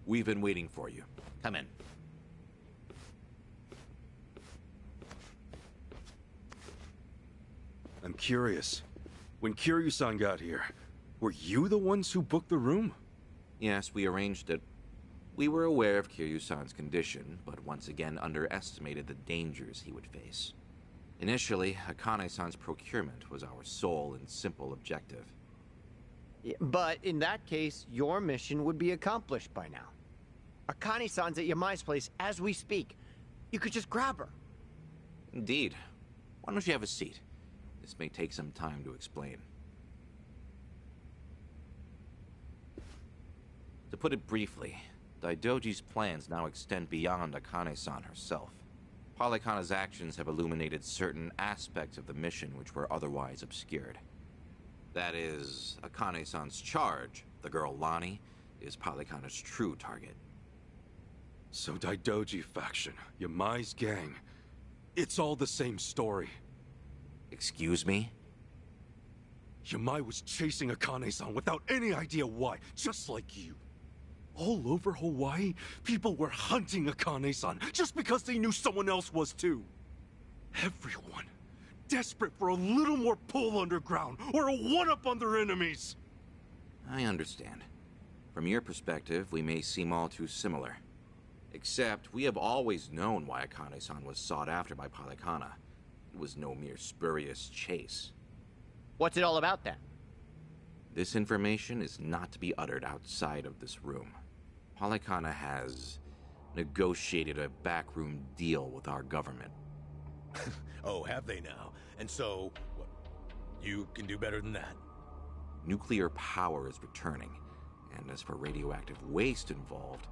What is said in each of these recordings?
We've been waiting for you. Come in. I'm curious. When Kiryu-san got here, were you the ones who booked the room? Yes, we arranged it. We were aware of Kiryu-san's condition, but once again underestimated the dangers he would face. Initially, Akane-san's procurement was our sole and simple objective. But in that case, your mission would be accomplished by now. Akane-san's at Yamai's place as we speak. You could just grab her. Indeed. Why don't you have a seat? This may take some time to explain. To put it briefly, Daidoji's plans now extend beyond Akane-san herself. Polykhana's actions have illuminated certain aspects of the mission which were otherwise obscured. That is, Akane-san's charge, the girl Lani, is Polykhana's true target. So Daidoji faction, Yamai's gang, it's all the same story. Excuse me? Yamai was chasing Akane-san without any idea why, just like you. All over Hawaii, people were hunting Akane-san just because they knew someone else was too. Everyone, desperate for a little more pull underground or a one-up on their enemies. I understand. From your perspective, we may seem all too similar. Except, we have always known why Akane-san was sought after by Polykhana. It was no mere spurious chase. What's it all about then? This information is not to be uttered outside of this room. Polykhana has negotiated a backroom deal with our government. Oh, have they now? And so, what, you can do better than that? Nuclear power is returning, and as for radioactive waste involved,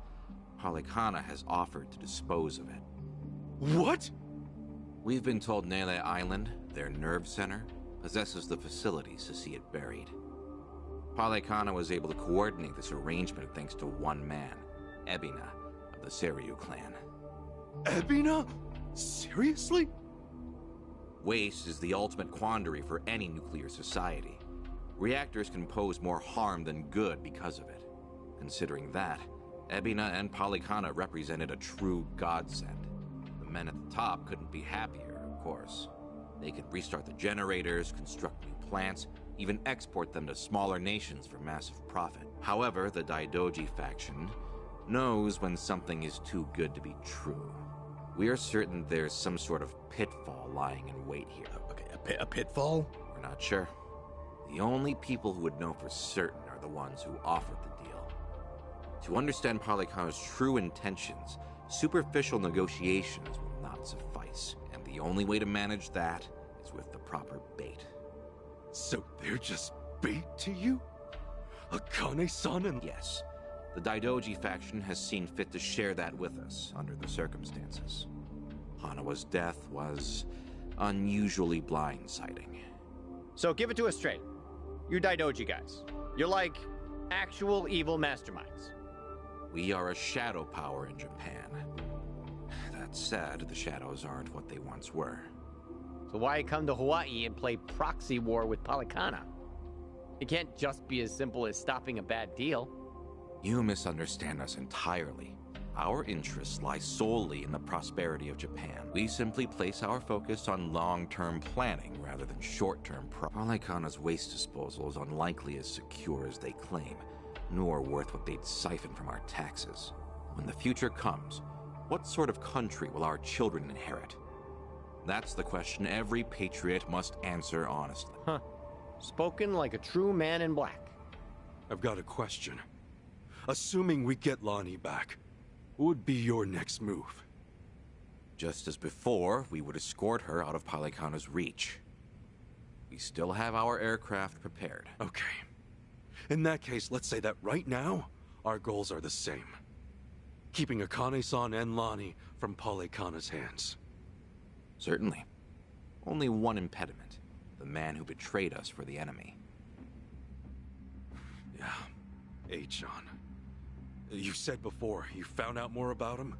Polykhana has offered to dispose of it. What? We've been told Nele Island, their nerve center, possesses the facilities to see it buried. Polykhana was able to coordinate this arrangement thanks to one man, Ebina, of the Seiryu clan. Ebina? Seriously? Waste is the ultimate quandary for any nuclear society. Reactors can pose more harm than good because of it. Considering that, Ebina and Polykhana represented a true godsend. The men at the top couldn't be happier, of course. They could restart the generators, construct new plants, even export them to smaller nations for massive profit. However, the Daidoji faction knows when something is too good to be true. We are certain there's some sort of pitfall lying in wait here. Okay, a pitfall? We're not sure. The only people who would know for certain are the ones who offered the deal. To understand Polykhana's true intentions, superficial negotiations will not suffice, and the only way to manage that is with the proper bait. So they're just bait to you? Akane-san and... Yes. The Daidoji faction has seen fit to share that with us under the circumstances. Hanawa's death was unusually blindsiding. So give it to us straight. You Daidoji guys. You're like actual evil masterminds. We are a shadow power in Japan. That said, the shadows aren't what they once were. So why come to Hawaii and play proxy war with Polykhana? It can't just be as simple as stopping a bad deal. You misunderstand us entirely. Our interests lie solely in the prosperity of Japan. We simply place our focus on long-term planning rather than short-term Polykhana's waste disposal is unlikely as secure as they claim, nor worth what they'd siphon from our taxes. When the future comes, what sort of country will our children inherit? That's the question every patriot must answer honestly. Huh. Spoken like a true man in black. I've got a question. Assuming we get Lani back, what would be your next move? Just as before, we would escort her out of Polykhana's reach. We still have our aircraft prepared. Okay. In that case, let's say that right now, our goals are the same. Keeping Akane-san and Lani from Polykhana's hands. Certainly. Only one impediment. The man who betrayed us for the enemy. Yeah. Eichan. You said before, you found out more about him?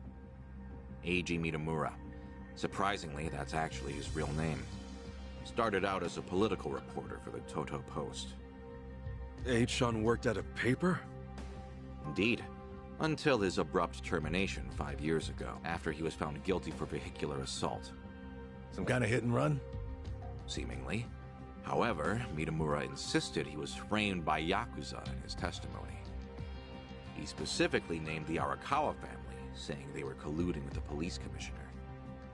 Eiji Mitamura. Surprisingly, that's actually his real name. Started out as a political reporter for the Toto Post. Eichan worked at a paper? Indeed. until his abrupt termination 5 years ago, after he was found guilty for vehicular assault. Some kind of hit and run? Seemingly. However, Mitamura insisted he was framed by Yakuza in his testimony. He specifically named the Arakawa family, saying they were colluding with the police commissioner.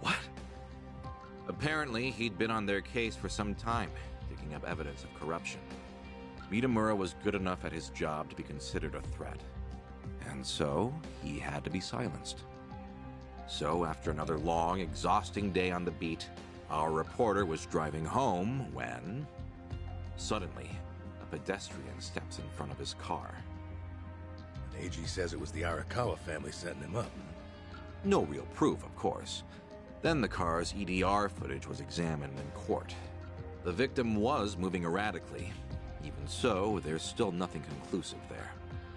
What? Apparently, he'd been on their case for some time, picking up evidence of corruption. Mitamura was good enough at his job to be considered a threat, and so he had to be silenced. So, after another long, exhausting day on the beat, our reporter was driving home when, suddenly, a pedestrian steps in front of his car. AG says it was the Arakawa family setting him up. No real proof, of course. Then the car's EDR footage was examined in court. The victim was moving erratically. Even so, there's still nothing conclusive there.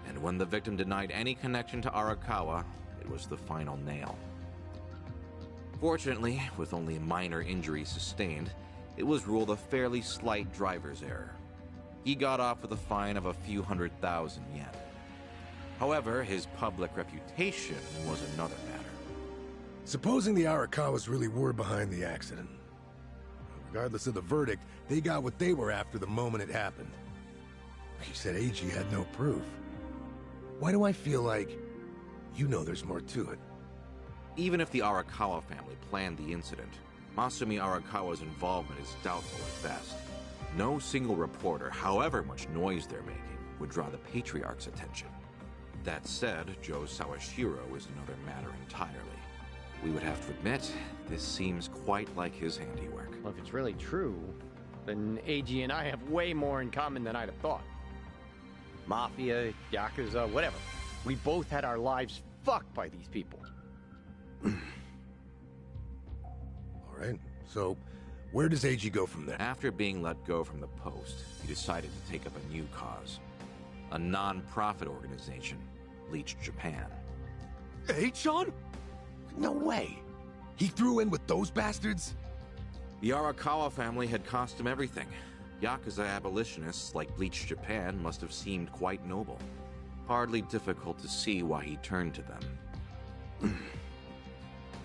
And when the victim denied any connection to Arakawa, it was the final nail. Fortunately, with only minor injuries sustained, it was ruled a fairly slight driver's error. He got off with a fine of a few 100,000 yen. However, his public reputation was another matter. Supposing the Arakawas really were behind the accident. Regardless of the verdict, they got what they were after the moment it happened. You said AG had no proof. Why do I feel like you know there's more to it? Even if the Arakawa family planned the incident, Masumi Arakawa's involvement is doubtful at best. No single reporter, however much noise they're making, would draw the Patriarch's attention. That said, Joe Sawashiro is another matter entirely. We would have to admit, this seems quite like his handiwork. Well, if it's really true, then AG and I have way more in common than I'd have thought. Mafia, Yakuza, whatever. We both had our lives fucked by these people. Alright, so where does AG go from there? After being let go from the post, he decided to take up a new cause. A non-profit organization, Bleach Japan. H-on? No way! He threw in with those bastards? The Arakawa family had cost him everything. Yakuza abolitionists like Bleach Japan must have seemed quite noble. Hardly difficult to see why he turned to them.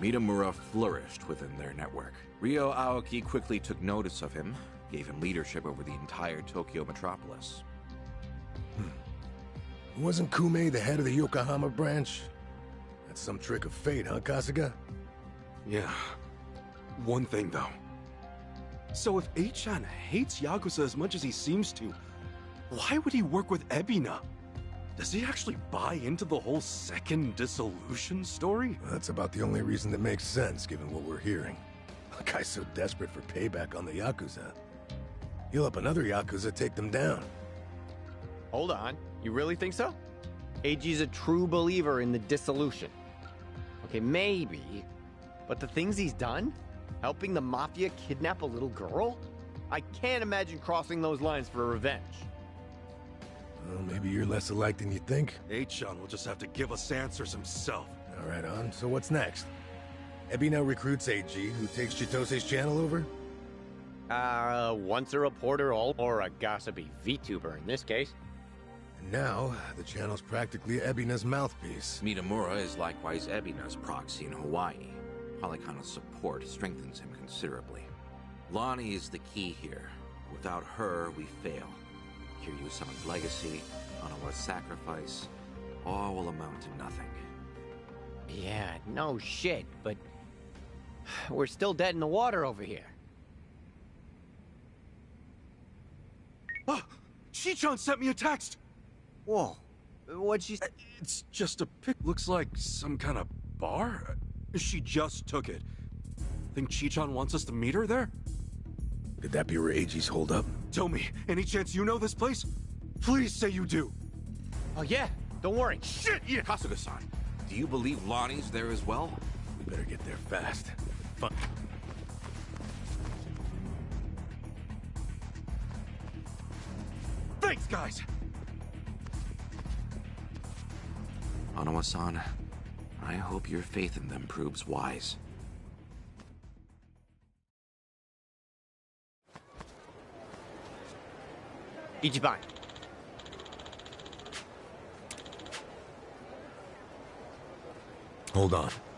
Mitamura flourished within their network. Ryo Aoki quickly took notice of him, gave him leadership over the entire Tokyo metropolis. Wasn't Kume the head of the Yokohama branch? That's some trick of fate, huh, Kasuga? Yeah. One thing, though. So if H-chan hates Yakuza as much as he seems to, why would he work with Ebina? Does he actually buy into the whole second dissolution story? That's about the only reason that makes sense, given what we're hearing. A guy's so desperate for payback on the Yakuza. He'll help another Yakuza take them down. Hold on. You really think so? AG's a true believer in the dissolution. Okay, maybe. But the things he's done? Helping the Mafia kidnap a little girl? I can't imagine crossing those lines for revenge. Well, maybe you're less alike than you think. H-chan will just have to give us answers himself. Alright, on. So what's next? Ebina recruits AG, who takes Chitose's channel over? Once a reporter, or a gossipy VTuber in this case. And now, the channel's practically Ebina's mouthpiece. Mitamura is likewise Ebina's proxy in Hawaii. Polycona's support strengthens him considerably. Lonnie is the key here. Without her, we fail. Kiryu-sama's legacy, Onawa's sacrifice, all will amount to nothing. Yeah, no shit, but we're still dead in the water over here. Ah! Chi-chan sent me a text! Whoa. What'd she say? It's just a pic. Looks like some kind of bar? She just took it. Think Chi-chan wants us to meet her there? Could that be where AG's holed up? Tell me, any chance you know this place? Please say you do. Oh yeah, don't worry. Shit, yeah. Kasuga-san, do you believe Lonnie's there as well? We better get there fast. Fun. Thanks, guys! Onawa-san, I hope your faith in them proves wise. Ichiban. Hold on.